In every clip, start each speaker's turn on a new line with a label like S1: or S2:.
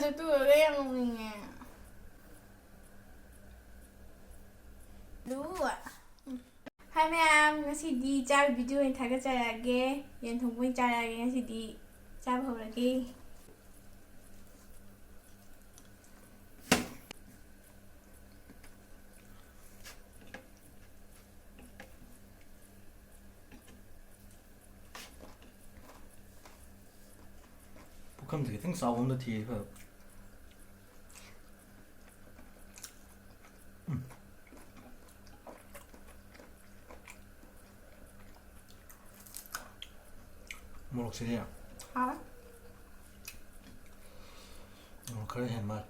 S1: ꯆꯠꯇꯨꯔꯒ ꯌꯥꯝ ꯅꯣꯛꯅꯤꯡꯉꯦ ꯑꯗꯨ ꯍꯥꯏ ꯃꯌꯥꯝ ꯉꯁꯤꯗꯤ ꯆꯥꯕ ꯚꯤꯗꯤꯑꯣ ꯑꯣꯏꯅ ꯊꯥꯒꯠꯆꯔꯛꯑꯒꯦ ꯌꯦꯟ ꯊꯣꯡꯕ ꯑꯣꯏꯅ ꯆꯥꯔꯛꯑꯒꯦ ꯉꯁꯤꯗꯤ ꯆꯥꯕ ꯍꯧꯔꯒꯦ
S2: ꯄꯨꯈꯝꯁꯦ ꯈꯤꯇꯪ ꯆꯥꯎꯕ ꯑꯝꯗ ꯊꯤꯔꯗꯤ ꯐꯕ. ꯃꯣꯔꯣꯛꯁꯤꯗꯤ
S1: ꯍꯥꯎ
S2: ꯃꯣꯔꯣꯛ ꯈꯔ ꯍꯦꯟ ꯃꯥꯜꯂꯦ.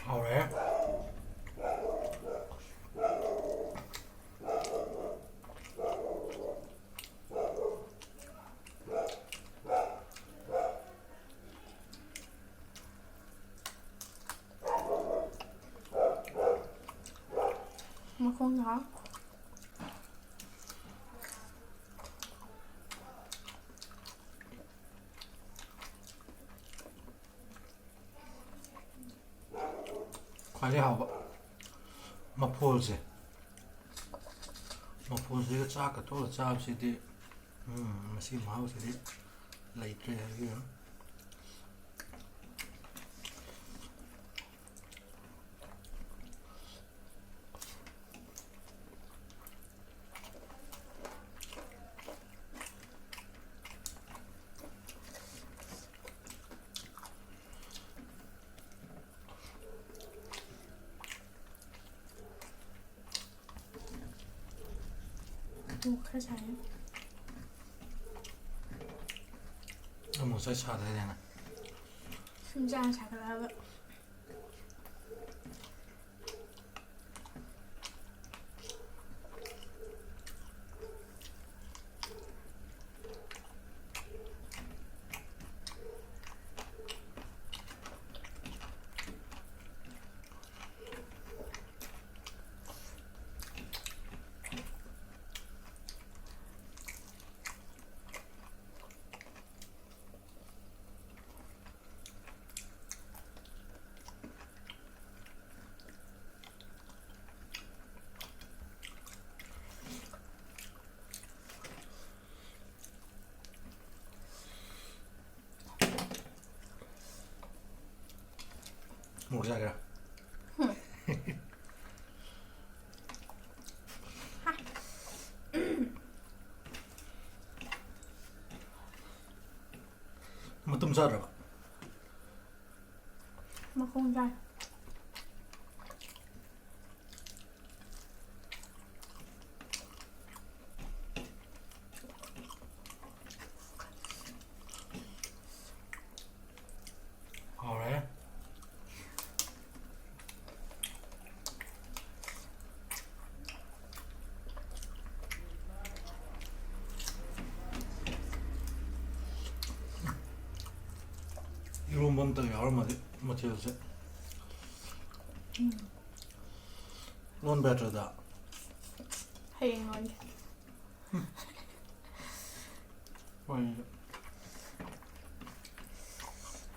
S2: ꯍꯥꯎꯔꯦ.
S1: ꯃꯈꯣꯡ ꯍꯥꯎ
S2: ꯈ꯭ꯋꯥꯏꯗꯒꯤ ꯍꯥꯎꯕ ꯃꯐꯣꯜꯁꯦ. ꯃꯐꯣꯜꯁꯤꯒ ꯆꯥꯛꯀ ꯇꯣꯠꯂ ꯆꯥꯕꯁꯤꯗꯤ ꯃꯁꯤꯒꯤ ꯃꯍꯥꯎꯁꯤꯗꯤ ꯂꯩꯇ꯭ꯔꯦ ꯍꯥꯏꯕꯤꯌꯨ.
S1: ꯈꯔ ꯁꯥꯏ
S2: ꯑꯃꯨꯛ ꯉꯁꯥꯏ ꯁꯥꯗ꯭ꯔꯦꯅꯦ.
S1: ꯁꯨꯝ ꯆꯥꯅ ꯁꯥꯒꯠꯂꯛꯑꯕ
S2: ꯃꯣꯔꯣꯛ ꯆꯥꯒꯦꯔꯥ? ꯃꯇꯨꯝ ꯆꯥꯗ꯭ꯔꯕ?
S1: ꯃꯈꯣꯡ ꯆꯥꯏ.
S2: ꯍꯥꯎꯔꯦ. 이런 번도 여러마디 못해주세요. 넌 배터다.
S1: huyền rồi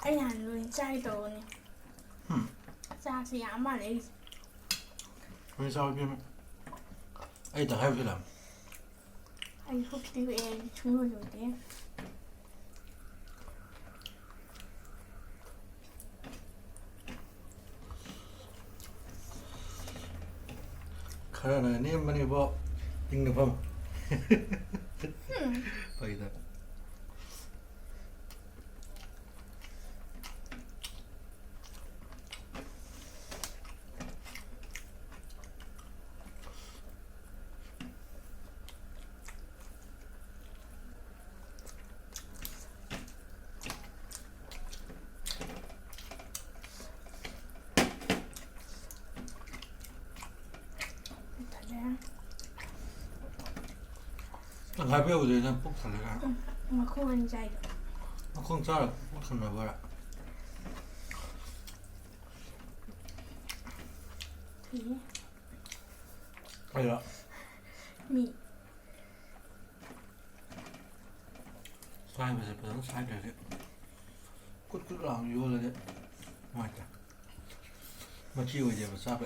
S1: anh Hàn luôn trai đồ này ra thì ám mà đấy
S2: Vì sao em ấy chẳng hay gì làm
S1: anh không tiêu em chúng rồi rồi đấy
S2: खरं नेमबनेꯕꯣ ꯇꯤꯡꯅꯐꯝ ꯐꯩꯗ ꯍꯥꯏꯕꯤꯌꯨꯗꯩꯅ ꯄꯨꯛ ꯊꯜꯂꯦ
S1: ꯃꯈꯣꯡ ꯑꯅꯤ ꯆꯥꯏꯗꯣ
S2: ꯃꯈꯣꯡ ꯆꯥꯔ ꯄꯨꯛ ꯊꯟꯅꯕꯔꯥ ꯑꯩꯔꯣ
S1: ꯃꯤ
S2: ꯁꯥꯏꯕꯁꯦ ꯐꯖꯅ ꯁꯥꯏꯗ꯭ꯔꯗꯤ ꯀꯨꯠ ꯀꯨꯠ ꯂꯥꯎꯅ ꯌꯣꯜꯂꯗꯤ ꯅꯨꯡꯉꯥꯏꯇꯦ ꯃꯆꯤ ꯑꯣꯏꯗꯦꯕ ꯆꯥꯕ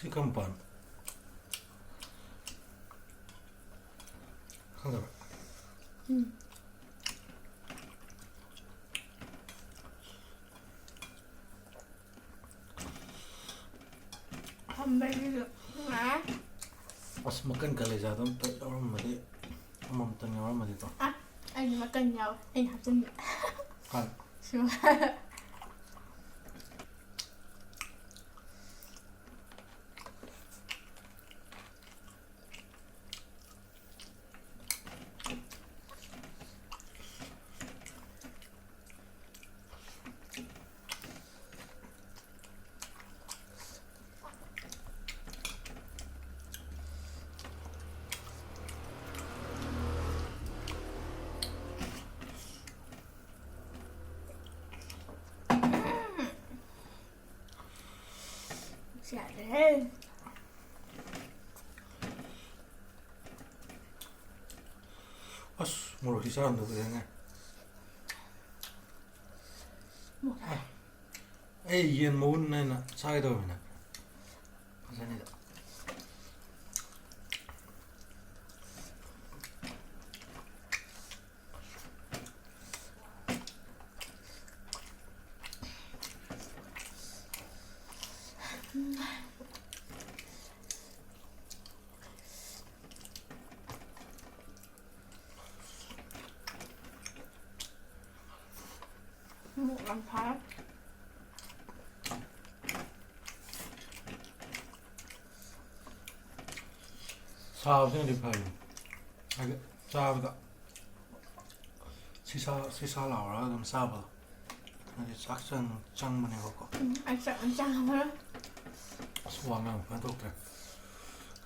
S2: ꯁꯤ ꯀꯝꯄꯥꯟ ꯈꯪꯗꯕ
S1: ꯊꯝꯕꯒꯤꯁꯨ
S2: ꯑꯁ ꯃꯀꯟ ꯀꯂꯦꯖꯥꯗꯣ ꯑꯝꯇ ꯌꯥꯎꯔꯝꯃꯗꯤ ꯑꯃꯃꯝꯇꯪ ꯌꯥꯎꯔꯝꯃꯗꯤꯀꯣ
S1: ꯑꯩꯗꯤ ꯃꯀꯟ ꯌꯥꯎꯋꯦ ꯑꯩꯅ ꯍꯥꯞꯆꯤꯟꯕ
S2: ꯍꯥꯟ
S1: ꯌꯥꯔꯦ
S2: ꯑꯁ ꯃꯣꯔꯣꯛꯁꯤ ꯆꯥꯔꯝꯗꯕꯅꯦ ꯑꯩ ꯌꯦꯟ ꯃꯎꯟ ꯍꯥꯏꯅ ꯆꯥꯒꯗꯧꯔꯕꯅꯦ ꯐꯖꯅꯤꯗ
S1: ꯌꯥꯝ ꯐꯔꯦ
S2: ꯁꯥꯕꯁꯤꯅꯗꯤ ꯐꯔꯤ ꯍꯥꯏꯗꯤ ꯆꯥꯕꯗ ꯁꯤꯁꯥ ꯂꯥꯎꯔꯒ ꯑꯗꯨꯝ ꯆꯥꯕꯗꯣ ꯍꯥꯏꯗꯤ ꯆꯥꯛ ꯆꯪꯕꯅꯦꯕꯀꯣ
S1: ꯑꯩ ꯆꯥꯛ ꯆꯥꯕ꯭ꯔꯥ
S2: ꯑꯁ ꯋꯥ ꯉꯥꯡꯕ ꯐꯖꯅ ꯊꯣꯛꯇ꯭ꯔꯦ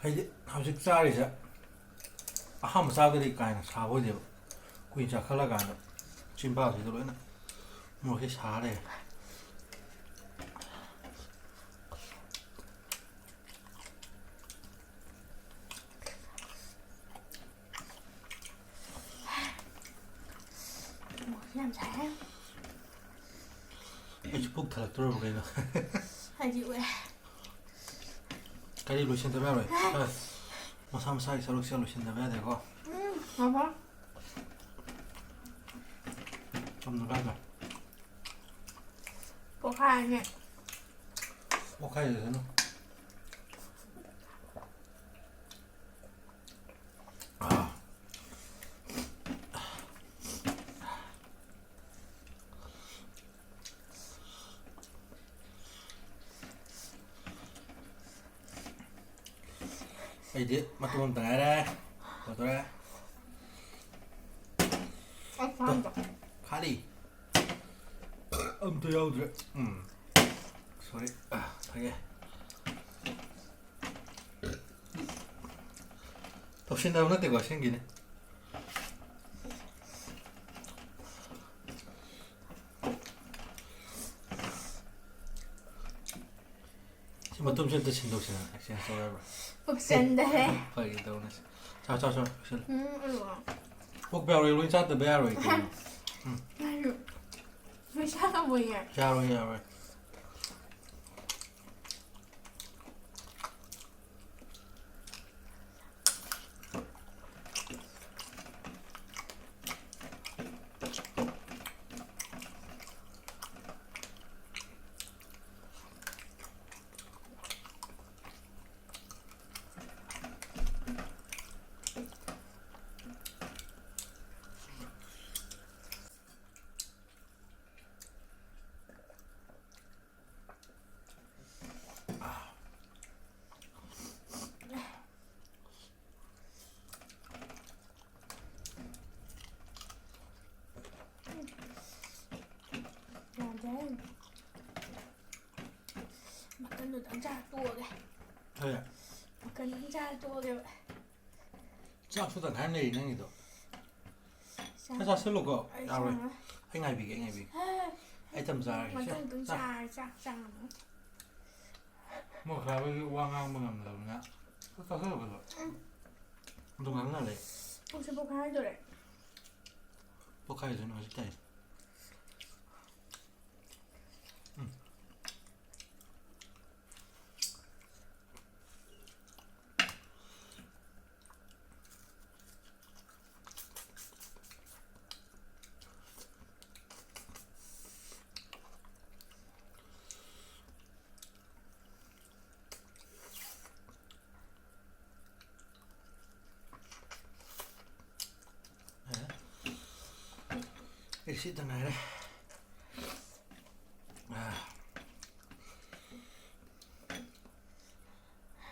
S2: ꯍꯥꯏꯗꯤ ꯍꯧꯖꯤꯛ ꯆꯥꯔꯤꯁꯦ ꯑꯍꯥꯟꯕ ꯆꯥꯕꯗꯗꯤ ꯀꯥꯏꯅ ꯁꯥꯕ ꯑꯣꯏꯗꯦꯕ ꯀꯨꯏꯅ ꯆꯥꯈꯠꯂꯀꯥꯟꯗ ꯆꯤꯟꯕꯥꯜꯁꯤꯗ ꯂꯣꯏꯅ ꯃꯣꯔꯣꯛꯁꯤ ꯁꯥꯔ ꯂꯩꯔꯦ
S1: ꯌꯥꯝ ꯁꯥꯏ
S2: ꯑꯩꯁꯨ ꯄꯨꯛ ꯊꯜꯂꯛꯇꯣꯔꯕ ꯀꯩꯅꯣ
S1: ꯍꯥꯏꯗꯤ ꯎꯑꯦ
S2: ꯀꯔꯤ ꯂꯣꯏꯁꯤꯟꯗꯕ ꯌꯥꯔꯣꯏ ꯃꯁꯥ ꯃꯁꯥꯒꯤ ꯁꯔꯨꯛꯁꯦ ꯂꯣꯏꯁꯤꯟꯗꯕ ꯌꯥꯗꯦꯀꯣ
S1: ꯃꯃꯥ
S2: ꯆꯝꯅ ꯀꯥꯏꯗ
S1: ꯄꯣꯈꯥꯏꯔꯅꯤ
S2: ꯄꯣꯈꯥꯏꯖꯁꯅꯨ ꯑꯩꯗꯤ ꯃꯇꯨꯝ ꯑꯃꯇ ꯉꯥꯏꯔꯦ ꯂꯣꯏꯗꯣꯔꯦ ꯈꯥꯂꯤ ꯑꯝꯇ ꯌꯥꯎꯗ꯭ꯔꯦ ꯁꯣꯔꯤ ꯊꯒꯦ ꯇꯧꯁꯤꯟꯅꯕ ꯅꯠꯇꯦꯀꯣ ꯑꯁꯦꯡꯒꯤꯅꯦ ꯁꯤ ꯃꯇꯨꯝꯁꯦ ꯑꯝꯇ ꯁꯤꯟꯗꯣꯛꯁꯤꯅ ꯑꯦꯛꯁꯆꯦꯟꯖ ꯇꯧ ꯌꯥꯕ꯭ꯔꯥ
S1: ꯄꯨꯛꯆꯟꯗꯔꯦ
S2: ꯐꯒꯤ ꯇꯧꯅꯁꯤ ꯆꯥꯎ ꯄꯨꯁꯜꯂꯨ
S1: ꯑꯂꯨ
S2: ꯄꯣꯛꯄ ꯌꯥꯔꯣꯏ ꯂꯣꯏ ꯆꯥꯗꯕ ꯌꯥꯔꯣꯏ ꯀꯩꯅꯣ
S1: ꯄꯩꯁꯥ ꯉꯝꯃꯣꯏꯌꯦ
S2: ꯌꯥꯔꯣꯏ
S1: 또게.
S2: 그래.
S1: 그는 잘 또게.
S2: 짝수다 간내 있는이도. 회사 슬로거 야래. anh bị cái bị ai tầm dài
S1: mà cần cứng dài chắc
S2: một là với quang ngang mà ngầm rồi nhá có rất là rồi đúng ngắn là đấy
S1: không sẽ bốc hai rồi đấy
S2: bốc hai rồi nó sẽ tay cái shit thằng này đây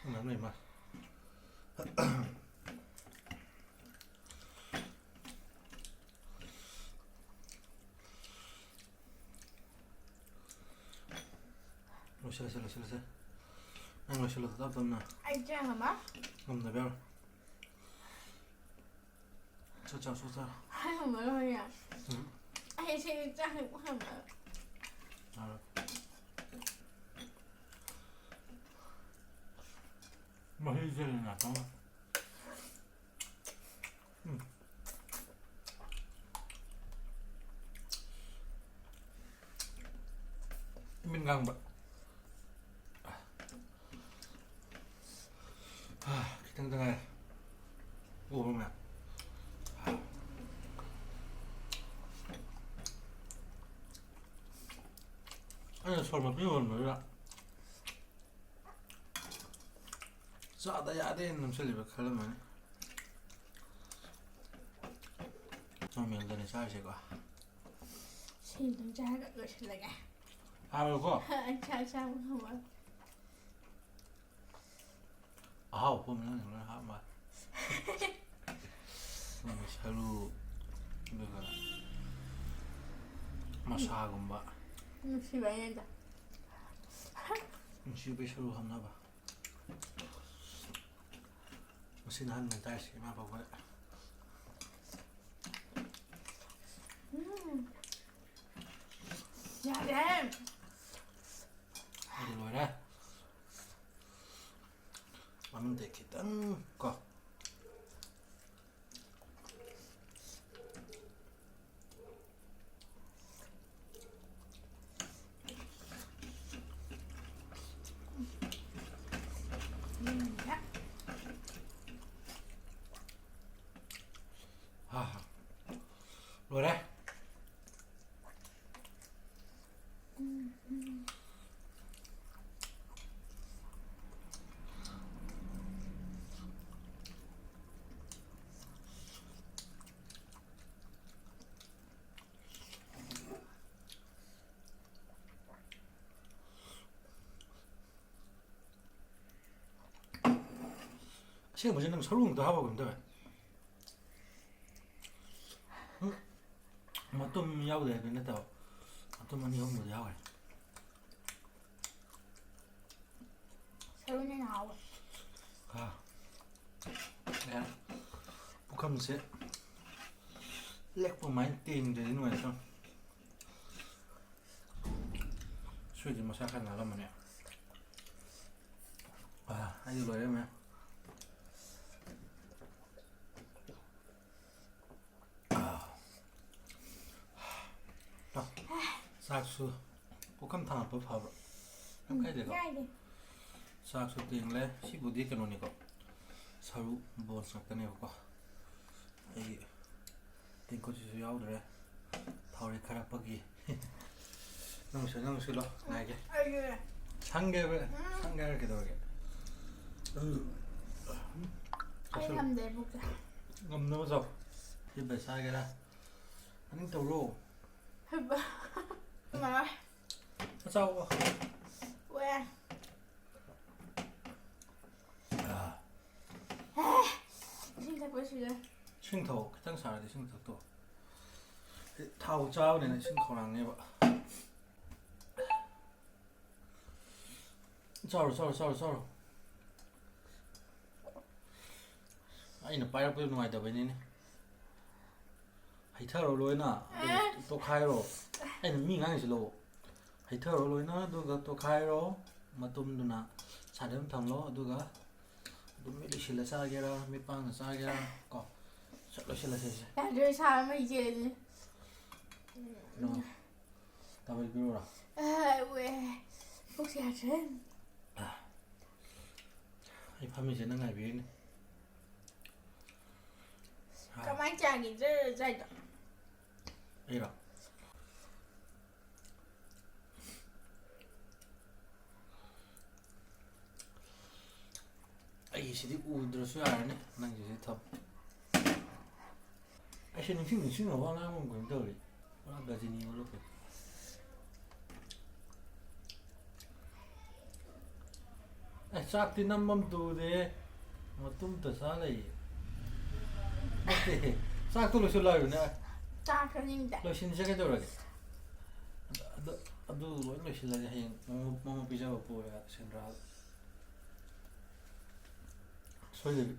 S2: làm này mà rồi xem anh ngồi xem tập tâm nào
S1: anh Trang hả má
S2: ngầm này béo cho chào số sao
S1: anh không mở thôi à anh xem Trang thì cũng không mở
S2: rồi mà hơi dễ là không mình ngang vậy cái thằng này ủa mẹ anh 설마 비원 뭐야 싸다 야대 넘실이 beklemen 좀 연전에 사시고
S1: xin thằng trai gọi người xin lại à
S2: 하고
S1: anh trai sao không mở
S2: 아우 보면 그냥 하마 새로 내가 마사고 봐
S1: xin vậy anh ta
S2: 집에 새로 하나 봐 무슨 한 달씩 막 보고
S1: dạ đẹp
S2: 어디 놀아 마음 되게 거
S1: dạ
S2: rồi đấy 시간 보시는 설렁도 하고 근데 mà tôm nhau để bên đó tôm ăn không được nhau này
S1: sao như nào
S2: nè bố không sẽ lẹt vào máy tiền để đến ngoài không suy gì mà sao khăn nào lắm mà nè ai được rồi đấy mà 싹수 꼭함 탕 앞에 봐봐 한가지 되고 싹수 띵래 15뒤에 깨놓으니까 서로 뭐 싹다네 보고 이 띵코지수 야우드래 타오리 카락박이 너무 싫어 나에게 상개를 이렇게 들어게
S1: anh làm đẹp một cái
S2: ngâm nước dọc thì phải sai cái ra anh tàu rô
S1: mà
S2: sao
S1: quen xin thật với sự
S2: 싱头그냥 살아야 싱头또 타오 짜오네는 싱头랑해 봐 ꯆꯥꯎꯔꯣ ꯑꯩꯅ ꯄꯥꯏꯔꯛꯄꯗ ꯅꯨꯡꯉꯥꯏꯇꯕꯩꯅꯤꯅꯦ ꯍꯩꯊꯔꯣ ꯂꯣꯏꯅ ꯑꯗꯨꯒ ꯇꯣꯠꯈꯥꯏꯔꯣ ꯑꯩꯅ ꯃꯤ ꯉꯥꯡꯉꯤꯁꯤ ꯂꯧ ꯍꯩꯊꯔꯣ ꯂꯣꯏꯅ ꯑꯗꯨꯒ ꯇꯣꯠꯈꯥꯏꯔꯣ ꯃꯇꯨꯝꯗꯨꯅ ꯁꯥꯏꯗ ꯑꯗꯨꯝ ꯊꯝꯂꯣ ꯑꯗꯨꯒ ꯑꯗꯨꯝ ꯂꯣꯏꯁꯤꯜꯂ ꯆꯥꯒꯦꯔꯥ ꯃꯤꯠꯄꯥꯡꯅ ꯆꯥꯒꯦꯔꯥ ꯀꯣ ꯁꯠ ꯂꯣꯏꯁꯤꯜꯂꯁꯦ
S1: ꯌꯥꯗ꯭ꯔꯦ ꯁꯥꯕ ꯃꯩ ꯆꯦꯜꯂꯦ
S2: ꯇꯥꯕꯩ ꯄꯤꯔꯣꯔꯥ
S1: ꯄꯨꯛꯁꯦ ꯌꯥꯗ꯭ꯔꯦ
S2: ꯑꯩ ꯐꯝꯃꯤꯁꯦ ꯅꯪ ꯉꯥꯏꯕꯤꯔꯤꯅꯤ
S1: ꯀꯃꯥꯏꯅ ꯆꯥꯒꯦ ꯖꯔ ꯆꯥꯏꯗꯣ
S2: ꯑꯩꯔꯣ ꯑꯩꯁꯤꯗꯤ ꯎꯗ꯭ꯔꯁꯨ ꯌꯥꯔꯅꯤ ꯅꯪꯒꯤꯁꯤ ꯊꯝ ꯑꯩꯁꯦ ꯅꯤꯡꯁꯤꯡꯕ ꯋꯥ ꯉꯥꯡꯕ ꯑꯃ ꯀꯩꯅꯣ ꯇꯧꯔꯤ ꯄꯨꯔꯥ ꯒꯖꯤꯅꯤ ꯑꯣꯜꯂꯛꯀꯦ ꯆꯥꯛꯇꯤ ꯅꯝꯕꯝ ꯇꯨꯗꯦ ꯃꯇꯨꯝꯇ ꯆꯥ ꯂꯩꯌꯦ ꯅꯠꯇꯦ ꯆꯥꯛꯇꯣ ꯂꯣꯏꯁꯤꯜꯂꯣ
S1: ꯆꯥꯛ ꯆꯥꯅꯤꯡꯗꯦ
S2: ꯂꯣꯏꯁꯤꯟꯁꯦ ꯀꯩꯗꯧꯔꯒꯦ ꯑꯗꯨ ꯂꯣꯏ ꯂꯣꯏꯁꯤꯜꯂꯒꯦ ꯍꯌꯦꯡ ꯃꯃ ꯄꯤꯖꯕ ꯄꯨꯔꯦ ꯁꯦꯟꯗ꯭ꯔꯥꯗ ꯁꯣꯏꯗꯕꯤ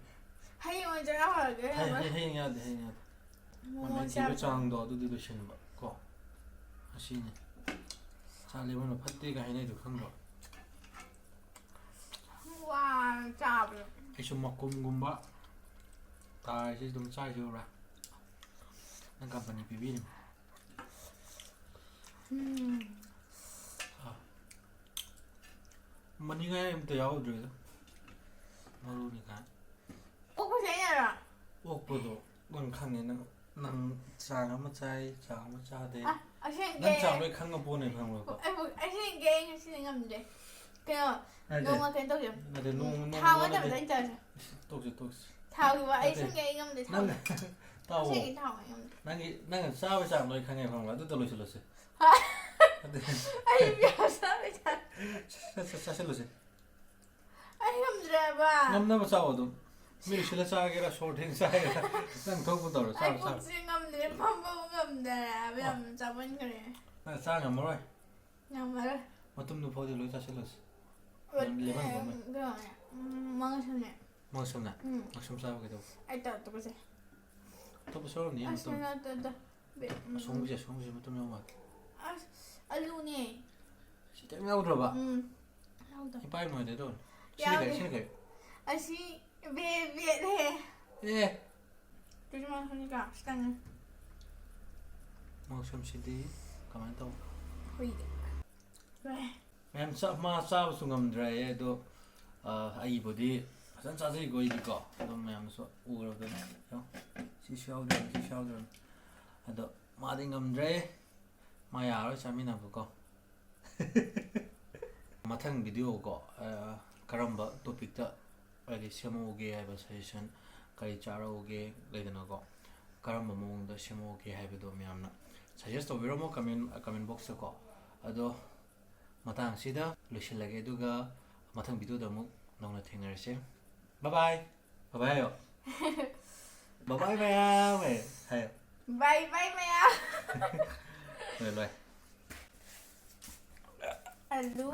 S1: ꯍꯌꯦꯡ ꯑꯣꯏꯅ ꯆꯔꯥ ꯋꯥꯜꯂꯒꯦ
S2: ꯍꯌꯦꯡ ꯌꯥꯗꯦ ꯃꯃꯜ ꯊꯤꯕ ꯆꯥꯡꯗꯣ ꯑꯗꯨꯗꯤ ꯂꯣꯏꯁꯤꯟꯕ ꯀꯣ ꯑꯁꯤꯅꯤ ꯆꯥꯛ ꯂꯦꯝꯍꯟꯕ ꯐꯠꯇꯦꯒ ꯍꯥꯏꯅꯩꯗꯣ ꯈꯪꯗ꯭ꯔꯣ
S1: ꯋꯥ ꯆꯥꯕꯗꯣ
S2: ꯑꯩꯁꯨ ꯃꯀꯨꯝꯒꯨꯝꯕ ꯇꯥꯔꯤꯁꯤ ꯑꯗꯨꯝ ꯆꯥꯏꯁꯤ ꯎꯕ꯭ꯔꯥ ꯅꯪ ꯀꯝꯄꯅꯤ ꯄꯤꯕꯤꯔꯤ ꯃꯅꯤꯡꯉꯥꯏ ꯑꯝꯇ ꯌꯥꯎꯗ꯭ꯔꯦꯗ ꯃꯔꯨꯅꯤ ꯀꯥꯏ
S1: ꯑꯣꯛꯄꯁꯦ ꯑꯩꯅꯔꯣ
S2: ꯑꯣꯛꯄꯗꯣ ꯅꯪ ꯈꯪꯉꯦ ꯅꯪ ꯆꯥꯡ ꯑꯃ ꯆꯥꯏ ꯆꯥꯡ ꯑꯃ ꯆꯥꯗꯦ
S1: ꯑꯁꯦꯡꯀꯤ
S2: ꯅꯪ ꯆꯥꯡ ꯂꯣꯏ ꯈꯪꯉ ꯄꯣꯠꯅꯦ ꯈꯪꯕ꯭ꯔꯥꯀꯣ
S1: ꯑꯁꯦꯡꯀꯤ ꯑꯩ ꯉꯁꯤꯗꯤ ꯉꯝꯗ꯭ꯔꯦ ꯀꯩꯅꯣ
S2: ꯅꯠꯇꯦ
S1: ꯅꯣꯡꯃ ꯀꯩꯅꯣ ꯇꯧꯁꯦ
S2: ꯅꯠꯇꯦ ꯅꯣꯡꯃ
S1: ꯊꯥꯎ
S2: ꯅꯠꯇꯦ
S1: ꯅꯠꯇꯕꯗ ꯑꯩꯅ ꯆꯥꯁꯦ
S2: ꯇꯣꯛꯁꯤ
S1: ꯊꯥꯎꯒꯤꯕ ꯑꯩ
S2: ꯅꯠꯇꯦ.
S1: ꯑꯁꯦꯡꯀꯤ ꯑꯩ ꯉꯝꯗꯦ ꯊꯥꯎ
S2: ꯅꯪ ꯇꯥꯎꯑꯣ
S1: ꯑꯁꯦꯡꯀꯤ ꯊꯥꯎ ꯑꯩ ꯉꯝꯗꯦ
S2: ꯅꯪꯅ ꯆꯥꯕ ꯆꯥꯡ ꯂꯣꯏ ꯈꯪꯉꯦ ꯈꯪꯕ꯭ꯔꯥ ꯑꯗꯨꯗ ꯂꯣꯏꯁꯤꯜꯂꯁꯤ
S1: ꯑꯩ ꯄꯤꯌꯥꯁ
S2: ꯆꯥꯁꯤꯜꯂꯨꯁꯤ
S1: ꯑꯩ ꯉꯝꯗ꯭ꯔꯦꯕ
S2: ꯉꯝꯅꯕ ꯆꯥꯎ ꯑꯗꯨꯝ ꯃꯤ ꯂꯣꯏꯁꯤꯜꯂ ꯆꯥꯒꯦꯔꯥ ꯁꯣꯔ ꯊꯦꯡ ꯆꯥꯒꯦꯔꯥ ꯅꯪ ꯊꯣꯛꯄ ꯇꯧꯔꯣ
S1: ꯑꯩ
S2: ꯆꯥꯔꯣ
S1: ꯄꯨꯛꯁꯦ ꯉꯝꯗ꯭ꯔꯦ ꯐꯝꯕꯕꯨ ꯉꯝꯗ꯭ꯔꯦꯕ ꯌꯥꯝ ꯆꯥꯃꯟꯈ꯭ꯔꯦ
S2: ꯅꯪ ꯆꯥ ꯉꯝꯃꯔꯣꯏ
S1: ꯉꯝꯃꯔꯣꯏ
S2: ꯃꯇꯨꯝꯗꯨ ꯐꯥꯎꯗꯤ ꯂꯣꯏ ꯆꯥꯁꯤꯜꯂꯁꯤ
S1: ꯃꯉꯛꯁꯝꯅꯦ
S2: ꯃꯉꯛꯁꯝꯅ ꯃꯉꯛꯁꯝ ꯆꯥꯕ ꯀꯩꯗꯧꯕ
S1: ꯑꯩ ꯇꯧꯔꯛꯇꯕꯁꯦ
S2: ꯑꯇꯣꯞꯄ ꯁꯔꯨꯅꯤ
S1: ꯑꯁ
S2: ꯃꯇꯨꯝ ꯑꯁꯣꯡꯕꯁꯦ ꯃꯇꯨꯝ ꯌꯥꯎ ꯃꯥꯜꯂꯦ
S1: ꯑꯁ ꯑꯂꯨꯅꯦ
S2: ꯁꯤ ꯀꯩꯝ ꯌꯥꯎꯗ꯭ꯔꯕ
S1: ꯌꯥꯎꯗ
S2: ꯏꯄꯥꯏ ꯅꯨꯡꯉꯥꯏꯇꯦ ꯇꯧꯅꯤ
S1: ꯌꯥꯎꯗꯦ
S2: ꯁꯤꯅ ꯀꯩ
S1: ꯑꯁꯤ ꯕꯦꯠꯂꯦ
S2: ꯑꯦ
S1: ꯇꯨꯁꯨ ꯃꯉꯛꯁꯝꯅꯤꯀꯣ ꯈꯤꯇꯪꯅꯦ
S2: ꯃꯉꯛꯁꯝꯁꯤꯗꯤ ꯀꯃꯥꯏꯅ ꯇꯧ
S1: ꯍꯨꯏꯗ
S2: ꯃꯌꯥꯝ ꯃꯥ ꯆꯥꯕꯁꯨ ꯉꯝꯗ꯭ꯔꯦ ꯑꯗꯣ ꯑꯩꯕꯨꯗꯤ ꯐꯖꯅ ꯆꯥꯖꯩꯀꯣ ꯑꯩꯗꯤꯀꯣ ꯑꯗꯨꯝ ꯃꯌꯥꯝꯅꯁꯨ ꯎꯔꯕꯅꯤ ꯁꯤꯁꯨ ꯌꯥꯎꯗ꯭ꯔꯕꯅꯤ ꯑꯗꯣ ꯃꯥꯗꯤ ꯉꯝꯗ꯭ꯔꯦ ꯃꯥ ꯌꯥꯔꯔꯣꯏ ꯆꯥꯃꯤꯟꯅꯕꯀꯣ ꯃꯊꯪ ꯚꯤꯗꯤꯑꯣ ꯀꯣ ꯀꯔꯝꯕ ꯇꯣꯄꯤꯛꯇ ꯍꯥꯏꯗꯤ ꯁꯦꯝꯃꯛꯎꯒꯦ ꯍꯥꯏꯕ ꯁꯖꯦꯁꯟ ꯀꯔꯤ ꯆꯥꯔꯛꯎꯒꯦ ꯂꯩꯗꯅꯀꯣ ꯀꯔꯝꯕ ꯃꯑꯣꯡꯗ ꯁꯦꯝꯃꯛꯎꯒꯦ ꯍꯥꯏꯕꯗꯣ ꯃꯌꯥꯝꯅ ꯁꯖꯦꯁ ꯇꯧꯕꯤꯔꯝꯃꯣ ꯀꯃꯦꯟ ꯕꯣꯛꯁꯇꯀꯣ ꯑꯗꯣ ꯃꯇꯥꯡꯁꯤꯗ ꯂꯣꯏꯁꯤꯜꯂꯒꯦ ꯑꯗꯨꯒ ꯃꯊꯪ ꯚꯤꯗꯤꯑꯣꯗ ꯑꯃꯨꯛ ꯅꯧꯅ ꯊꯦꯡꯅꯔꯁꯦ ꯕꯥꯏ ꯍꯥꯏꯌꯣ ꯕꯥꯏ ꯃꯌꯥꯝ ꯍꯥꯏꯌꯣ
S1: ꯕꯥꯏ ꯃꯌꯥꯝ
S2: ꯂꯣꯏ
S1: ꯑꯂꯨ